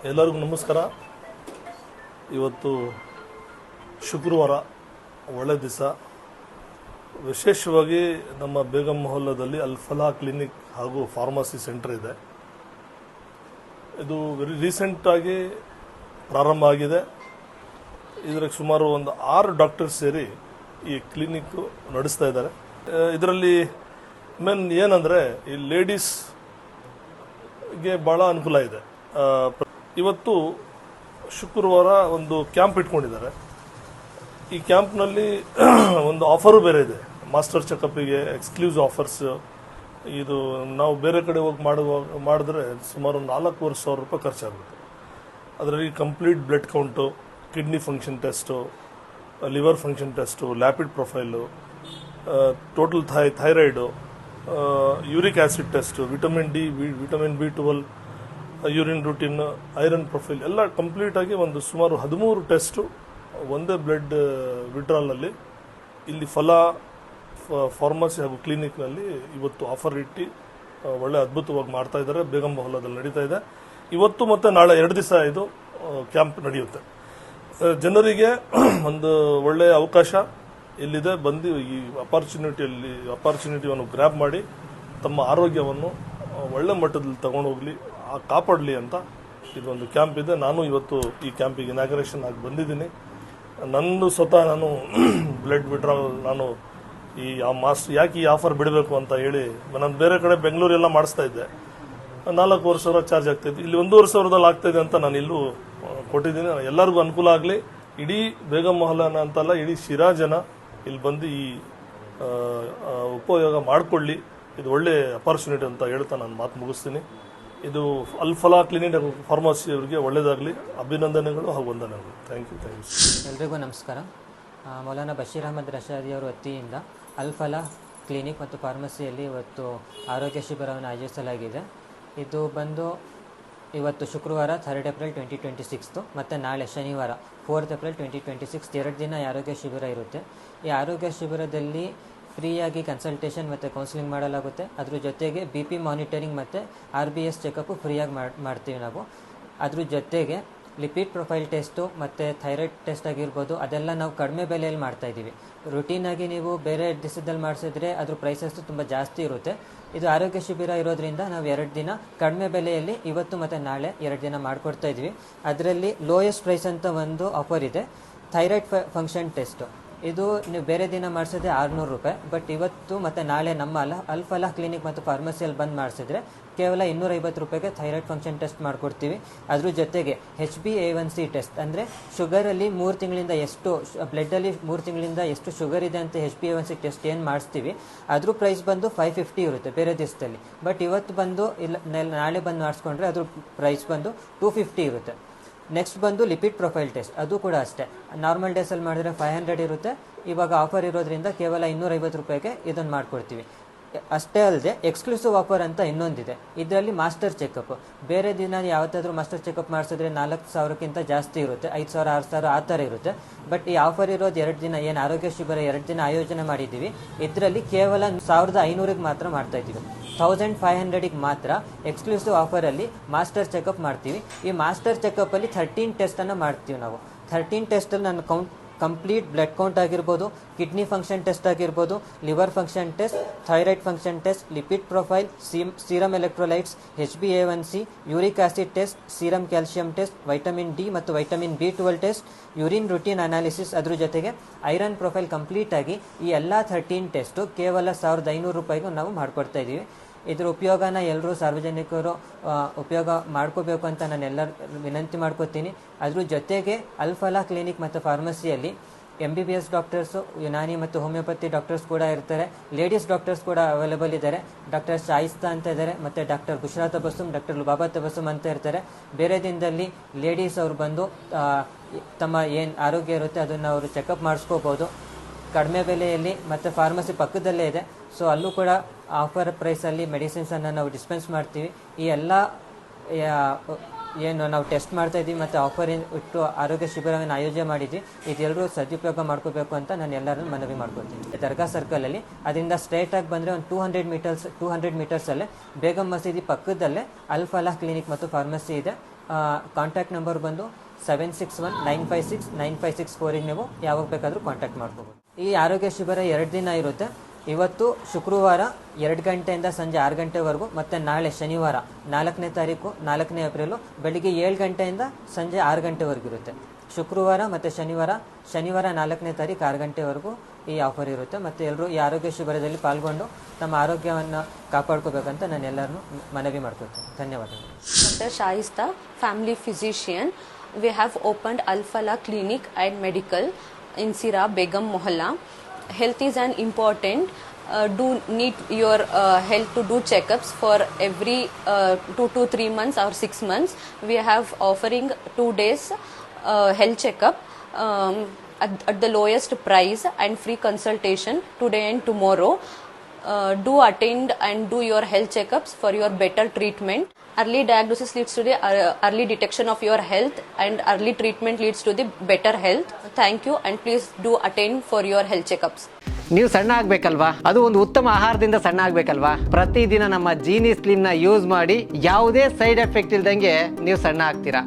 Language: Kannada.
ಎಲ್ಲರಿಗೂ ನಮಸ್ಕಾರ. ಇವತ್ತು ಶುಕ್ರವಾರ ಒಳ್ಳೆ ದಿವಸ. ವಿಶೇಷವಾಗಿ ನಮ್ಮ ಬೇಗಂ ಮೊಹಲ್ಲಾದಲ್ಲಿ ಅಲ್ಫಲಾ ಕ್ಲಿನಿಕ್ ಹಾಗೂ ಫಾರ್ಮಸಿ ಸೆಂಟರ್ ಇದೆ. ಇದು ವೆರಿ ರೀಸೆಂಟಾಗಿ ಪ್ರಾರಂಭ ಆಗಿದೆ. ಇದರಲ್ಲಿ ಸುಮಾರು ಒಂದು 6 ಡಾಕ್ಟರ್ಸ್ ಸೇರಿ ಈ ಕ್ಲಿನಿಕ್ ನಡೆಸ್ತಾ ಇದ್ದಾರೆ. ಇದರಲ್ಲಿ ಮೇನ್ ಏನಂದರೆ ಈ ಲೇಡೀಸ್ಗೆ ಭಾಳ ಅನುಕೂಲ ಇದೆ. ಇವತ್ತು ಶುಕ್ರವಾರ ಒಂದು ಕ್ಯಾಂಪ್ ಇಟ್ಕೊಂಡಿದ್ದಾರೆ. ಈ ಕ್ಯಾಂಪ್ನಲ್ಲಿ ಒಂದು ಆಫರು ಬೇರೆ ಇದೆ. ಮಾಸ್ಟರ್ ಚೆಕಪ್ಪಿಗೆ ಎಕ್ಸ್ಕ್ಲೂಸಿವ್ ಆಫರ್ಸ್. ಇದು ನಾವು ಬೇರೆ ಕಡೆ ಹೋಗಿ ಮಾಡಿದ್ರೆ ಸುಮಾರು 4,500 ರೂಪಾಯಿ ಖರ್ಚಾಗುತ್ತೆ. ಅದರಲ್ಲಿ complete blood count, kidney function test, liver function test, lipid profile, total thyroid, uric acid test, vitamin D, vitamin B12, urine routine, iron profile ಎಲ್ಲ ಕಂಪ್ಲೀಟಾಗಿ ಒಂದು ಸುಮಾರು 13 ಟೆಸ್ಟು ಒಂದೇ ಬ್ಲಡ್ ವಿಡ್ರಾಲ್ನಲ್ಲಿ ಇಲ್ಲಿ ಫಾರ್ಮಸಿ ಹಾಗೂ ಕ್ಲಿನಿಕ್ನಲ್ಲಿ ಇವತ್ತು ಆಫರ್ ಇಟ್ಟು ಒಳ್ಳೆ ಅದ್ಭುತವಾಗಿ ಮಾಡ್ತಾ ಇದ್ದಾರೆ. ಬೇಗಂ ಮೊಹಲ್ಲಾದಲ್ಲಿ ನಡೀತಾ ಇದೆ. ಇವತ್ತು ಮತ್ತು ನಾಳೆ 2 ದಿವಸ ಇದು ಕ್ಯಾಂಪ್ ನಡೆಯುತ್ತೆ. ಜನರಿಗೆ ಒಂದು ಒಳ್ಳೆಯ ಅವಕಾಶ ಇಲ್ಲಿದೆ. ಬಂದು ಈ ಅಪಾರ್ಚುನಿಟಿಯನ್ನು ಗ್ರ್ಯಾಬ್ ಮಾಡಿ ತಮ್ಮ ಆರೋಗ್ಯವನ್ನು ಒಳ್ಳೆ ಮಟ್ಟದಲ್ಲಿ ತಗೊಂಡೋಗ್ಲಿ, ಕಾಪಾಡಲಿ ಅಂತ ಇದೊಂದು ಕ್ಯಾಂಪ್ ಇದೆ. ನಾನು ಇವತ್ತು ಈ ಕ್ಯಾಂಪಿಗೆ ಇನಾಗ್ರೇಷನ್ ಆಗಿ ಬಂದಿದ್ದೀನಿ. ನಾನು ಬ್ಲಡ್ ವಿಡ್ರಾಲ್ ಯಾಕೆ ಈ ಆಫರ್ ಬಿಡಬೇಕು ಅಂತ ಹೇಳಿ ನಾನು ಬೇರೆ ಕಡೆ ಬೆಂಗಳೂರೆಲ್ಲ ಮಾಡಿಸ್ತಾ ಇದ್ದೆ. 4,500 ಚಾರ್ಜ್ ಆಗ್ತಾಯಿತ್ತು. ಇಲ್ಲಿ 1,500 ಆಗ್ತಾಯಿದೆ ಅಂತ ನಾನು ಇಲ್ಲೂ ಕೊಟ್ಟಿದ್ದೀನಿ. ಎಲ್ಲರಿಗೂ ಅನುಕೂಲ ಆಗಲಿ. ಇಡೀ ಬೇಗಂ ಮೊಹಲ್ಲಾನ ಅಂತಲ್ಲ, ಇಡೀ ಶಿರಾ ಜನ ಇಲ್ಲಿ ಬಂದು ಈ ಉಪಯೋಗ ಮಾಡಿಕೊಳ್ಳಿ. ಇದು ಒಳ್ಳೆ ಅಪಾರ್ಚುನಿಟಿ ಅಂತ ಹೇಳ್ತಾ ನಾನು ಮಾತು ಮುಗಿಸ್ತೀನಿ. ಇದು ಅಲ್ಫಲಾ ಕ್ಲಿನಿಕ್ ಫಾರ್ಮಸಿ ಅವರಿಗೆ ಒಳ್ಳೆಯದಾಗಲಿ. ಅಭಿನಂದನೆಗಳು ಹಾಗೂ ವಂದನೆಗಳು. Thank you. ಎಲ್ರಿಗೂ ನಮಸ್ಕಾರ. ಮೌಲಾನಾ ಬಶೀರ್ ಅಹಮದ್ ರಶಾದಿ ಅವರ ವತಿಯಿಂದ ಅಲ್ಫಲಾ ಕ್ಲಿನಿಕ್ ಮತ್ತು ಫಾರ್ಮಸಿಯಲ್ಲಿ ಇವತ್ತು ಆರೋಗ್ಯ ಶಿಬಿರವನ್ನು ಆಯೋಜಿಸಲಾಗಿದೆ. ಇದು ಬಂದು ಇವತ್ತು ಶುಕ್ರವಾರ 3 ಏಪ್ರಿಲ್ 2026 ಮತ್ತು ನಾಳೆ ಶನಿವಾರ 4 ಏಪ್ರಿಲ್ 2026 2 ದಿನ ಆರೋಗ್ಯ ಶಿಬಿರ ಇರುತ್ತೆ. ಈ ಆರೋಗ್ಯ ಶಿಬಿರದಲ್ಲಿ ಫ್ರೀಯಾಗಿ ಕನ್ಸಲ್ಟೇಷನ್ ಮತ್ತು ಕೌನ್ಸಿಲಿಂಗ್ ಮಾಡಲಾಗುತ್ತೆ. ಅದ್ರ ಜೊತೆಗೆ BP ಮಾನಿಟರಿಂಗ್ ಮತ್ತು RBS ಚೆಕಪ್ಪು ಫ್ರೀಯಾಗಿ ಮಾಡ್ತೀವಿ ನಾವು. ಅದ್ರ ಜೊತೆಗೆ ಲಿಪಿಡ್ ಪ್ರೊಫೈಲ್ ಟೆಸ್ಟು ಮತ್ತು ಥೈರಾಯ್ಡ್ ಟೆಸ್ಟ್ ಆಗಿರ್ಬೋದು, ಅದೆಲ್ಲ ನಾವು ಕಡಿಮೆ ಬೆಲೆಯಲ್ಲಿ ಮಾಡ್ತಾಯಿದ್ದೀವಿ. ರುಟೀನಾಗಿ ನೀವು ಬೇರೆ ದಿವಸದಲ್ಲಿ ಮಾಡಿಸಿದ್ರೆ ಅದ್ರ ಪ್ರೈಸಸ್ ತುಂಬ ಜಾಸ್ತಿ ಇರುತ್ತೆ. ಇದು ಆರೋಗ್ಯ ಶಿಬಿರ ಇರೋದ್ರಿಂದ ನಾವು 2 ದಿನ ಕಡಿಮೆ ಬೆಲೆಯಲ್ಲಿ ಇವತ್ತು ಮತ್ತು ನಾಳೆ 2 ದಿನ ಮಾಡಿಕೊಡ್ತಾ ಇದ್ವಿ. ಅದರಲ್ಲಿ ಲೋಯೆಸ್ಟ್ ಪ್ರೈಸ್ ಅಂತ ಒಂದು ಆಫರ್ ಇದೆ. ಥೈರಾಯ್ಡ್ ಫಂಕ್ಷನ್ ಟೆಸ್ಟು ಇದು ನೀವು ಬೇರೆ ದಿನ ಮಾಡಿಸಿದ್ರೆ 600 ರೂಪಾಯಿ. ಬಟ್ ಇವತ್ತು ಮತ್ತು ನಾಳೆ ನಮ್ಮ ಅಲ್ಫಲಾ ಕ್ಲಿನಿಕ್ ಮತ್ತು ಫಾರ್ಮಸಿಯಲ್ಲಿ ಬಂದು ಮಾಡಿಸಿದ್ರೆ ಕೇವಲ 250 ರೂಪಾಯಿಗೆ ಥೈರಾಯ್ಡ್ ಫಂಕ್ಷನ್ ಟೆಸ್ಟ್ ಮಾಡಿಕೊಡ್ತೀವಿ. ಅದ್ರ ಜೊತೆಗೆ HbA1c ಟೆಸ್ಟ್ ಅಂದರೆ ಶುಗರಲ್ಲಿ 3 ತಿಂಗಳಿಂದ ಎಷ್ಟು ಬ್ಲಡ್ಡಲ್ಲಿ 3 ತಿಂಗಳಿಂದ ಎಷ್ಟು ಶುಗರ್ ಇದೆ ಅಂತ HbA1c ಟೆಸ್ಟ್ ಏನು ಮಾಡಿಸ್ತೀವಿ ಅದ್ರ ಪ್ರೈಸ್ ಬಂದು 550 ಇರುತ್ತೆ ಬೇರೆ ದಿವಸದಲ್ಲಿ. ಬಟ್ ಇವತ್ತು ಬಂದು ನಾಳೆ ಬಂದು ಮಾಡಿಸ್ಕೊಂಡ್ರೆ ಅದ್ರ ಪ್ರೈಸ್ ಬಂದು 250 ಇರುತ್ತೆ. ನೆಕ್ಸ್ಟ್ ಬಂದು ಲಿಪಿಡ್ ಪ್ರೊಫೈಲ್ ಟೆಸ್ಟ್, ಅದು ಕೂಡ ಅಷ್ಟೇ. ನಾರ್ಮಲ್ ಡೇಸಲ್ಲಿ ಮಾಡಿದ್ರೆ 500 ಇರುತ್ತೆ. ಇವಾಗ ಆಫರ್ ಇರೋದ್ರಿಂದ ಕೇವಲ 250 ರೂಪಾಯಿಗೆ ಇದನ್ನು ಮಾಡಿಕೊಡ್ತೀವಿ. ಅಷ್ಟೇ ಅಲ್ಲದೆ ಎಕ್ಸ್ಕ್ಲೂಸಿವ್ ಆಫರ್ ಅಂತ ಇನ್ನೊಂದಿದೆ. ಇದರಲ್ಲಿ ಮಾಸ್ಟರ್ ಚೆಕಪ್ ಬೇರೆ ದಿನ ಯಾವತ್ತಾದರೂ ಮಾಸ್ಟರ್ ಚೆಕಪ್ ಮಾಡಿಸಿದ್ರೆ 4,000ಕ್ಕಿಂತ ಜಾಸ್ತಿ ಇರುತ್ತೆ, 5,000 6,000 ಆ ಥರ ಇರುತ್ತೆ. ಬಟ್ ಈ ಆಫರ್ ಇರೋದು 2 ದಿನ ಏನು ಆರೋಗ್ಯ ಶಿಬಿರ 2 ದಿನ ಆಯೋಜನೆ ಮಾಡಿದ್ದೀವಿ. ಇದರಲ್ಲಿ ಕೇವಲ 1,500ಗೆ ಮಾತ್ರ ಮಾಡ್ತಾ ಇದ್ದೀವಿ. 1,500ಗೆ ಮಾತ್ರ ಎಕ್ಸ್ಕ್ಲೂಸಿವ್ ಆಫರಲ್ಲಿ ಮಾಸ್ಟರ್ ಚೆಕಪ್ ಮಾಡ್ತೀವಿ. ಈ ಮಾಸ್ಟರ್ ಚೆಕಪ್ಪಲ್ಲಿ 13 ಟೆಸ್ಟನ್ನು ಮಾಡ್ತೀವಿ ನಾವು. 13 ಟೆಸ್ಟಲ್ಲಿ ನಾನು ಕಂಪ್ಲೀಟ್ ಬ್ಲಡ್ ಕೌಂಟ್ ಆಗಿರ್ಬೋದು, ಕಿಡ್ನಿ ಫಂಕ್ಷನ್ ಟೆಸ್ಟ್ ಆಗಿರ್ಬೋದು, liver function test, thyroid function test, lipid profile, serum electrolytes, HbA1c, uric acid test, serum calcium test, vitamin D ಮತ್ತು vitamin B12 test, urine routine analysis, ಅದ್ರ ಜೊತೆಗೆ ಐರನ್ ಪ್ರೊಫೈಲ್ ಕಂಪ್ಲೀಟ್ ಆಗಿ ಈ ಎಲ್ಲ 13 ಟೆಸ್ಟು ಕೇವಲ 1,500 ರೂಪಾಯಿಗೂ ನಾವು ಮಾಡಿಕೊಡ್ತಾ ಇದ್ದೀವಿ. ಇದ್ರ ಉಪಯೋಗನ ಎಲ್ಲರೂ ಸಾರ್ವಜನಿಕರು ಉಪಯೋಗ ಮಾಡ್ಕೋಬೇಕು ಅಂತ ನಾನು ಎಲ್ಲರೂ ವಿನಂತಿ ಮಾಡ್ಕೋತೀನಿ. ಅದ್ರ ಜೊತೆಗೆ ಅಲ್ಫಲಾ ಕ್ಲಿನಿಕ್ ಮತ್ತು ಫಾರ್ಮಸಿಯಲ್ಲಿ MBBS ಡಾಕ್ಟರ್ಸು, ಯುನಾನಿ ಮತ್ತು ಹೋಮಿಯೋಪತಿ ಡಾಕ್ಟರ್ಸ್ ಕೂಡ ಇರ್ತಾರೆ. ಲೇಡೀಸ್ ಡಾಕ್ಟರ್ಸ್ ಕೂಡ ಅವೈಲೇಬಲ್ ಇದ್ದಾರೆ. ಡಾಕ್ಟರ್ ಶಾಯಿಸ್ತಾ ಅಂತ ಇದ್ದಾರೆ, ಮತ್ತು ಡಾಕ್ಟರ್ ಬುಷ್ರಾ ತಬಸ್ಸುಮ್, ಡಾಕ್ಟರ್ ಲುಬಾಬಾ ತಬಸ್ಸುಮ್ ಅಂತ ಇರ್ತಾರೆ. ಬೇರೆ ದಿನದಲ್ಲಿ ಲೇಡೀಸ್ ಅವ್ರು ಬಂದು ತಮ್ಮ ಏನು ಆರೋಗ್ಯ ಇರುತ್ತೆ ಅದನ್ನು ಅವರು ಚೆಕಪ್ ಮಾಡಿಸ್ಕೋಬೋದು ಕಡಿಮೆ ಬೆಲೆಯಲ್ಲಿ. ಮತ್ತು ಫಾರ್ಮಸಿ ಪಕ್ಕದಲ್ಲೇ ಇದೆ, ಸೊ ಅಲ್ಲೂ ಕೂಡ ಆಫರ್ ಪ್ರೈಸಲ್ಲಿ ಮೆಡಿಸಿನ್ಸನ್ನು ನಾವು ಡಿಸ್ಪೆನ್ಸ್ ಮಾಡ್ತೀವಿ. ಈ ಎಲ್ಲ ಏನು ನಾವು ಟೆಸ್ಟ್ ಮಾಡ್ತಾ ಇದ್ದೀವಿ ಮತ್ತು ಆಫರ್ ಇಟ್ಟು ಆರೋಗ್ಯ ಶಿಬಿರವನ್ನು ಆಯೋಜನೆ ಮಾಡಿದ್ವಿ. ಇದೆಲ್ಲರೂ ಸದುಪಯೋಗ ಮಾಡ್ಕೋಬೇಕು ಅಂತ ನಾನು ಎಲ್ಲರನ್ನು ಮನವಿ ಮಾಡ್ಕೊತೀನಿ. ದರ್ಗಾ ಸರ್ಕಲಲ್ಲಿ ಅದರಿಂದ ಸ್ಟ್ರೈಟಾಗಿ ಬಂದರೆ ಒಂದು 200 ಮೀಟರ್ಸಲ್ಲೇ ಬೇಗಂ ಮಸೀದಿ ಪಕ್ಕದಲ್ಲೇ ಅಲ್ಫಲಾ ಕ್ಲಿನಿಕ್ ಮತ್ತು ಫಾರ್ಮಸಿ ಇದೆ. ಕಾಂಟ್ಯಾಕ್ಟ್ ನಂಬರ್ ಬಂದು 7619569564 ನೀವು ಯಾವಾಗ ಬೇಕಾದರೂ ಕಾಂಟ್ಯಾಕ್ಟ್ ಮಾಡ್ಕೋಬೋದು. ಈ ಆರೋಗ್ಯ ಶಿಬಿರ 2 ದಿನ ಇರುತ್ತೆ. ಇವತ್ತು ಶುಕ್ರವಾರ 2 ಗಂಟೆಯಿಂದ ಸಂಜೆ 6 ಗಂಟೆವರೆಗೂ, ಮತ್ತು ನಾಳೆ ಶನಿವಾರ 4ನೇ ತಾರೀಕು 4ನೇ ಏಪ್ರಿಲು ಬೆಳಿಗ್ಗೆ 7 ಗಂಟೆಯಿಂದ ಸಂಜೆ 6 ಗಂಟೆವರೆಗೂ ಇರುತ್ತೆ. ಶುಕ್ರವಾರ ಮತ್ತು ಶನಿವಾರ 4ನೇ ತಾರೀಕು 6 ಗಂಟೆವರೆಗೂ ಈ ಆಫರ್ ಇರುತ್ತೆ. ಮತ್ತು ಎಲ್ಲರೂ ಈ ಆರೋಗ್ಯ ಶಿಬಿರದಲ್ಲಿ ಪಾಲ್ಗೊಂಡು ತಮ್ಮ ಆರೋಗ್ಯವನ್ನು ಕಾಪಾಡ್ಕೋಬೇಕಂತ ನಾನು ಎಲ್ಲರನ್ನೂ ಮನವಿ ಮಾಡ್ಕೊಳ್ತೀನಿ. ಧನ್ಯವಾದಗಳು. Dr. Shaista, family physician. We have opened Al-Falah Clinic and Medical in Sira Begum Mohalla. Health is an important. Do need your health to do checkups for every 2 to 3 months or 6 months. We have offering 2 days health checkup at the lowest price and free consultation today and tomorrow. Do attend and do your health checkups for your better treatment. Early diagnosis leads to the early detection of your health, and early treatment leads to the better health. Thank you, and please do attend for your health checkups. ನೀವು ಸಣ್ಣ ಆಗ್ಬೇಕಲ್ವಾ? ಅದು ಒಂದು ಉತ್ತಮ ಆಹಾರದಿಂದ ಸಣ್ಣ ಆಗ್ಬೇಕಲ್ವಾ? ಪ್ರತಿದಿನ ನಮ್ಮ ಜೀನಿ ಸ್ಲಿಮ್ನ ಯೂಸ್ ಮಾಡಿ ಯಾವುದೇ ಸೈಡ್ ಎಫೆಕ್ಟ್ ಇಲ್ದಂಗೆ ನೀವು ಸಣ್ಣ ಆಗ್ತೀರಾ.